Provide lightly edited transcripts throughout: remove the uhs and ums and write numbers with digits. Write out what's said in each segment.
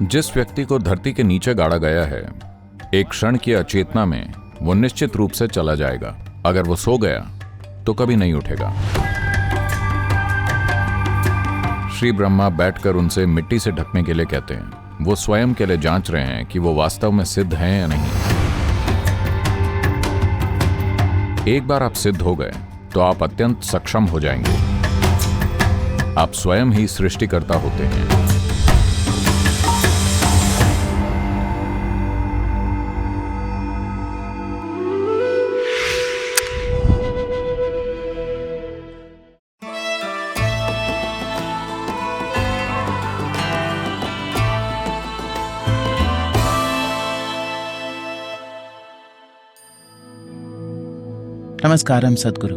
जिस व्यक्ति को धरती के नीचे गाड़ा गया है, एक क्षण की अचेतना में वो निश्चित रूप से चला जाएगा। अगर वो सो गया तो कभी नहीं उठेगा। श्री ब्रह्मा बैठकर उनसे मिट्टी से ढकने के लिए कहते हैं। वो स्वयं के लिए जांच रहे हैं कि वो वास्तव में सिद्ध हैं या नहीं। एक बार आप सिद्ध हो गए तो आप अत्यंत सक्षम हो जाएंगे। आप स्वयं ही सृष्टिकर्ता होते हैं। नमस्कारम सद्गुरु।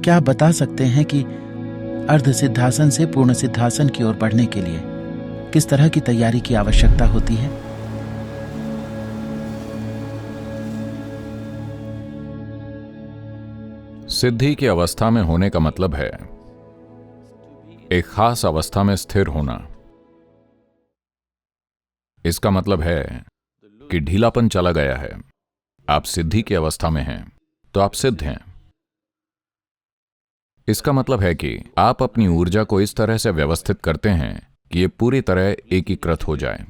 क्या आप बता सकते हैं कि अर्ध सिद्धासन से पूर्ण सिद्धासन की ओर बढ़ने के लिए किस तरह की तैयारी की आवश्यकता होती है? सिद्धि की अवस्था में होने का मतलब है एक खास अवस्था में स्थिर होना। इसका मतलब है कि ढीलापन चला गया है। आप सिद्धि की अवस्था में हैं तो आप सिद्ध हैं। इसका मतलब है कि आप अपनी ऊर्जा को इस तरह से व्यवस्थित करते हैं कि यह पूरी तरह एकीकृत हो जाए।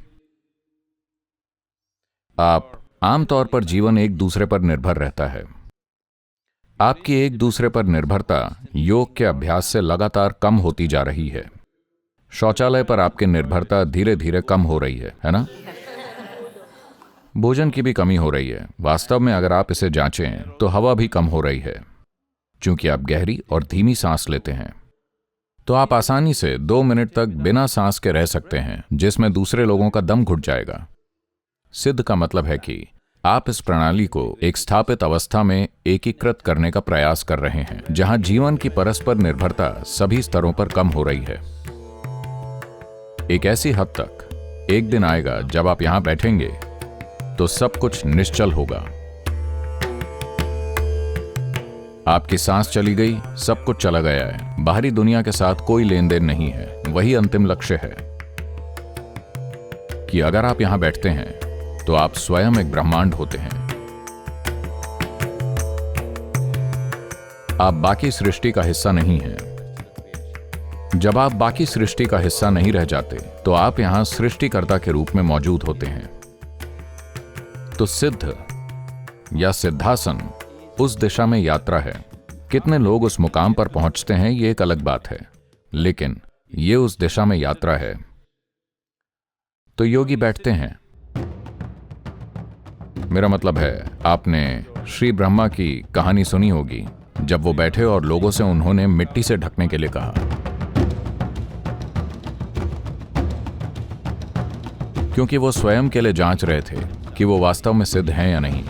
आप आमतौर पर जीवन एक दूसरे पर निर्भर रहता है। आपकी एक दूसरे पर निर्भरता योग के अभ्यास से लगातार कम होती जा रही है। शौचालय पर आपकी निर्भरता धीरे धीरे कम हो रही है ना? भोजन की भी कमी हो रही है। वास्तव में अगर आप इसे जांचें तो हवा भी कम हो रही है। क्योंकि आप गहरी और धीमी सांस लेते हैं तो आप आसानी से 2 मिनट तक बिना सांस के रह सकते हैं, जिसमें दूसरे लोगों का दम घुट जाएगा। सिद्ध का मतलब है कि आप इस प्रणाली को एक स्थापित अवस्था में एकीकृत करने का प्रयास कर रहे हैं, जहां जीवन की परस्पर निर्भरता सभी स्तरों पर कम हो रही है। एक ऐसी हद तक एक दिन आएगा जब आप यहां बैठेंगे तो सब कुछ निश्चल होगा। आपकी सांस चली गई, सब कुछ चला गया है। बाहरी दुनिया के साथ कोई लेन देन नहीं है। वही अंतिम लक्ष्य है कि अगर आप यहां बैठते हैं तो आप स्वयं एक ब्रह्मांड होते हैं। आप बाकी सृष्टि का हिस्सा नहीं हैं। जब आप बाकी सृष्टि का हिस्सा नहीं रह जाते तो आप यहां सृष्टिकर्ता के रूप में मौजूद होते हैं। तो सिद्ध या सिद्धासन उस दिशा में यात्रा है। कितने लोग उस मुकाम पर पहुंचते हैं ये एक अलग बात है, लेकिन ये उस दिशा में यात्रा है। तो योगी बैठते हैं। मेरा मतलब है, आपने श्री ब्रह्मा की कहानी सुनी होगी, जब वो बैठे और लोगों से उन्होंने मिट्टी से ढकने के लिए कहा, क्योंकि वो स्वयं के लिए जांच रहे थे कि वो वास्तव में सिद्ध हैं या नहीं।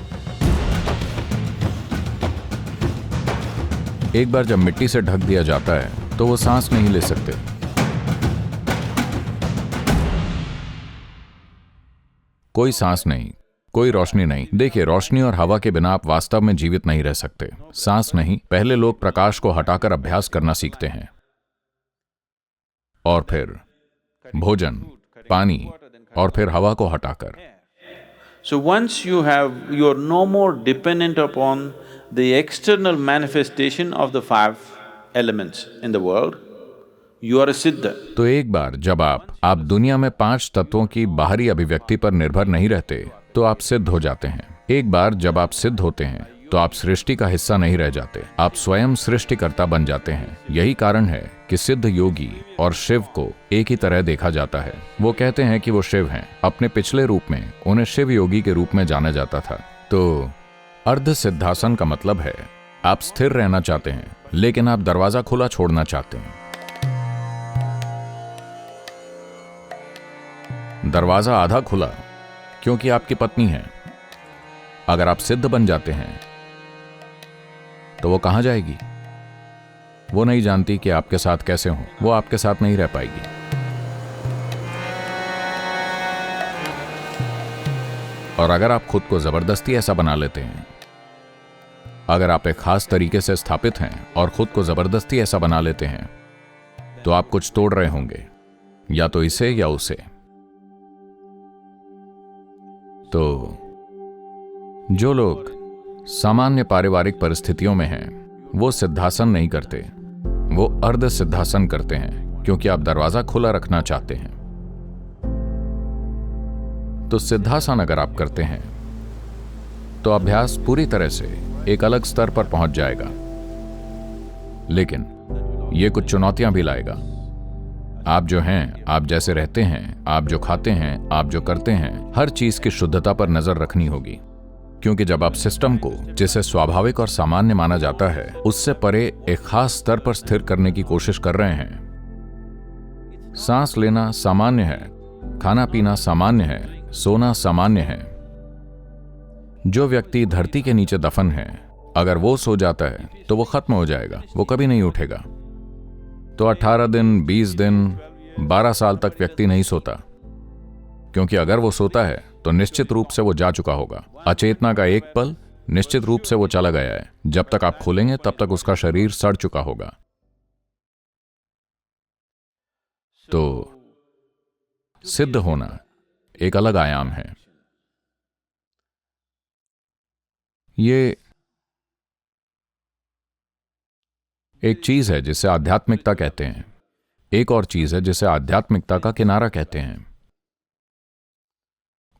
एक बार जब मिट्टी से ढक दिया जाता है तो वो सांस नहीं ले सकते। कोई सांस नहीं, कोई रोशनी नहीं। देखिए, रोशनी और हवा के बिना आप वास्तव में जीवित नहीं रह सकते। सांस नहीं। पहले लोग प्रकाश को हटाकर अभ्यास करना सीखते हैं, और फिर भोजन, पानी, और फिर हवा को हटाकर। So once you're no more dependent upon the external manifestation of the 5 elements in the world, you are a siddha. तो एक बार जब आप दुनिया में 5 तत्वों की बाहरी अभिव्यक्ति पर निर्भर नहीं रहते तो आप सिद्ध हो जाते हैं। एक बार जब आप सिद्ध होते हैं तो आप सृष्टि का हिस्सा नहीं रह जाते। आप स्वयं सृष्टिकर्ता बन जाते हैं। यही कारण है कि सिद्ध योगी और शिव को एक ही तरह देखा जाता है। वो कहते हैं कि वो शिव हैं। अपने पिछले रूप में उन्हें शिव योगी के रूप में जाना जाता था। तो अर्ध सिद्धासन का मतलब है आप स्थिर रहना चाहते हैं, लेकिन आप दरवाजा खुला छोड़ना चाहते हैं। दरवाजा आधा खुला क्योंकि आपकी पत्नी है। अगर आप सिद्ध बन जाते हैं तो वो कहां जाएगी? वो नहीं जानती कि आपके साथ कैसे हो। वो आपके साथ नहीं रह पाएगी। और अगर आप खुद को जबरदस्ती ऐसा बना लेते हैं, अगर आप एक खास तरीके से स्थापित हैं और खुद को जबरदस्ती ऐसा बना लेते हैं, तो आप कुछ तोड़ रहे होंगे, या तो इसे या उसे। तो जो लोग सामान्य पारिवारिक परिस्थितियों में हैं, वो सिद्धासन नहीं करते, वो अर्ध सिद्धासन करते हैं, क्योंकि आप दरवाजा खुला रखना चाहते हैं। तो सिद्धासन अगर आप करते हैं तो अभ्यास पूरी तरह से एक अलग स्तर पर पहुंच जाएगा, लेकिन यह कुछ चुनौतियां भी लाएगा। आप जो हैं, आप जैसे रहते हैं, आप जो खाते हैं, आप जो करते हैं, हर चीज की शुद्धता पर नजर रखनी होगी, क्योंकि जब आप सिस्टम को, जिसे स्वाभाविक और सामान्य माना जाता है, उससे परे एक खास स्तर पर स्थिर करने की कोशिश कर रहे हैं। सांस लेना सामान्य है, खाना पीना सामान्य है, सोना सामान्य है। जो व्यक्ति धरती के नीचे दफन है, अगर वो सो जाता है तो वो खत्म हो जाएगा, वो कभी नहीं उठेगा। तो 18 दिन, 20 दिन, 12 साल तक व्यक्ति नहीं सोता, क्योंकि अगर वो सोता है तो निश्चित रूप से वो जा चुका होगा। अचेतना का एक पल निश्चित रूप से वो चला गया है। जब तक आप खोलेंगे तब तक उसका शरीर सड़ चुका होगा। तो सिद्ध होना एक अलग आयाम है। ये एक चीज है जिसे आध्यात्मिकता कहते हैं, एक और चीज है जिसे आध्यात्मिकता का किनारा कहते हैं।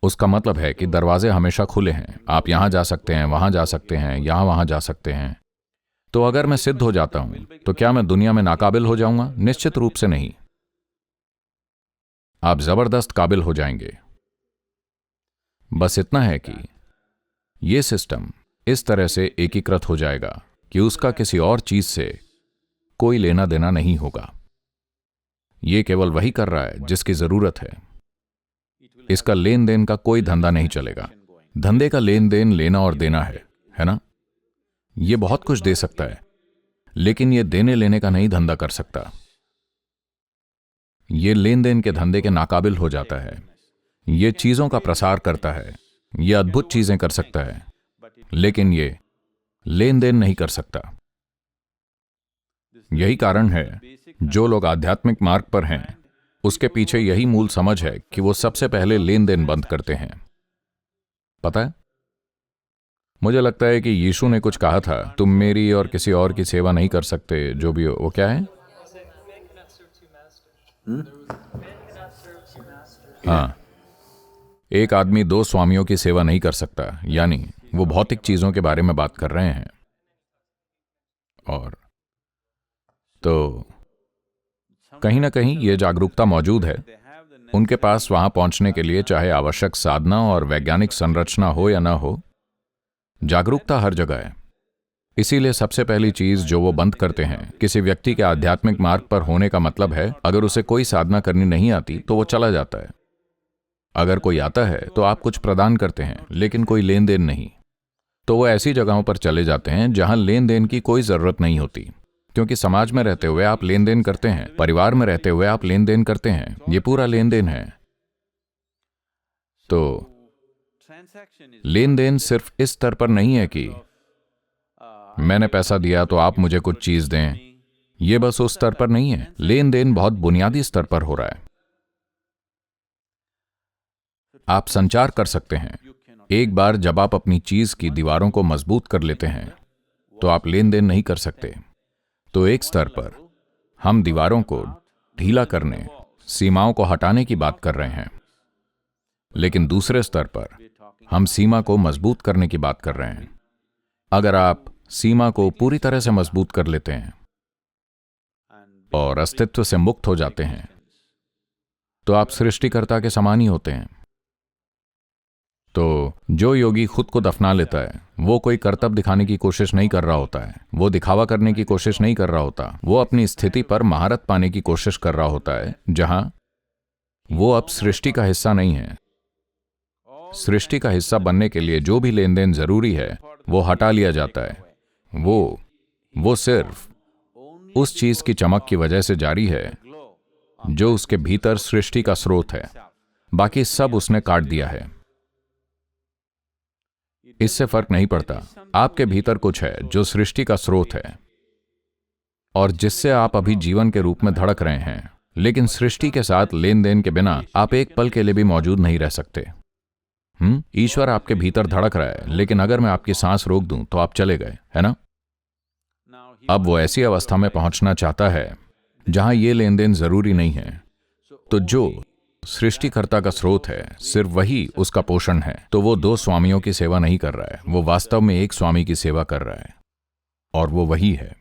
उसका मतलब है कि दरवाजे हमेशा खुले हैं, आप यहां जा सकते हैं, वहां जा सकते हैं, यहां वहां जा सकते हैं। तो अगर मैं सिद्ध हो जाता हूं तो क्या मैं दुनिया में नाकाबिल हो जाऊंगा? निश्चित रूप से नहीं। आप जबरदस्त काबिल हो जाएंगे। बस इतना है कि यह सिस्टम इस तरह से एकीकृत हो जाएगा कि उसका किसी और चीज से कोई लेना देना नहीं होगा। यह केवल वही कर रहा है जिसकी जरूरत है। इसका लेन देन का कोई धंधा नहीं चलेगा। धंधे का लेन देन लेना और देना है ना? यह बहुत कुछ दे सकता है, लेकिन यह देने लेने का नहीं धंधा कर सकता। यह लेन देन के धंधे के नाकाबिल हो जाता है। यह चीजों का प्रसार करता है, यह अद्भुत चीजें कर सकता है, लेकिन यह लेन देन नहीं कर सकता। यही कारण है जो लोग आध्यात्मिक मार्ग पर हैं, उसके पीछे यही मूल समझ है कि वो सबसे पहले लेन देन बंद करते हैं। पता है, मुझे लगता है कि यीशु ने कुछ कहा था, तुम मेरी और किसी और की सेवा नहीं कर सकते, जो भी हो। वो क्या है? हाँ, एक आदमी दो स्वामियों की सेवा नहीं कर सकता, यानी वो भौतिक चीजों के बारे में बात कर रहे हैं। और तो कहीं ना कहीं ये जागरूकता मौजूद है उनके पास। वहां पहुंचने के लिए चाहे आवश्यक साधना और वैज्ञानिक संरचना हो या ना हो, जागरूकता हर जगह है। इसीलिए सबसे पहली चीज जो वो बंद करते हैं, किसी व्यक्ति के आध्यात्मिक मार्ग पर होने का मतलब है अगर उसे कोई साधना करनी नहीं आती तो वो चला जाता है। अगर कोई आता है तो आप कुछ प्रदान करते हैं, लेकिन कोई लेन देन नहीं। तो वो ऐसी जगहों पर चले जाते हैं जहां लेन देन की कोई जरूरत नहीं होती, क्योंकि समाज में रहते हुए आप लेन देन करते हैं, परिवार में रहते हुए आप लेन देन करते हैं। ये पूरा लेन देन है। तो लेन देन सिर्फ इस स्तर पर नहीं है कि मैंने पैसा दिया तो आप मुझे कुछ चीज दें। ये बस उस स्तर पर नहीं है। लेन देन बहुत बुनियादी स्तर पर हो रहा है। आप संचार कर सकते हैं। एक बार जब आप अपनी चीज की दीवारों को मजबूत कर लेते हैं तो आप लेन देन नहीं कर सकते। तो एक स्तर पर हम दीवारों को ढीला करने, सीमाओं को हटाने की बात कर रहे हैं, लेकिन दूसरे स्तर पर हम सीमा को मजबूत करने की बात कर रहे हैं। अगर आप सीमा को पूरी तरह से मजबूत कर लेते हैं और अस्तित्व से मुक्त हो जाते हैं तो आप सृष्टिकर्ता के समान ही होते हैं। तो जो योगी खुद को दफना लेता है, वो कोई कर्तव्य दिखाने की कोशिश नहीं कर रहा होता है, वो दिखावा करने की कोशिश नहीं कर रहा होता, वो अपनी स्थिति पर महारत पाने की कोशिश कर रहा होता है, जहां वो अब सृष्टि का हिस्सा नहीं है। सृष्टि का हिस्सा बनने के लिए जो भी लेन देन जरूरी है वो हटा लिया जाता है। वो सिर्फ उस चीज की चमक की वजह से जारी है जो उसके भीतर सृष्टि का स्रोत है। बाकी सब उसने काट दिया है। इससे फर्क नहीं पड़ता। आपके भीतर कुछ है जो सृष्टि का स्रोत है और जिससे आप अभी जीवन के रूप में धड़क रहे हैं, लेकिन सृष्टि के साथ लेन देन के बिना आप एक पल के लिए भी मौजूद नहीं रह सकते। ईश्वर आपके भीतर धड़क रहा है, लेकिन अगर मैं आपकी सांस रोक दूं तो आप चले गए, है ना? अब वो ऐसी अवस्था में पहुंचना चाहता है जहां ये लेन देन जरूरी नहीं है। तो जो सृष्टिकर्ता का स्रोत है, सिर्फ वही उसका पोषण है। तो वो दो स्वामियों की सेवा नहीं कर रहा है, वो वास्तव में एक स्वामी की सेवा कर रहा है, और वो वही है।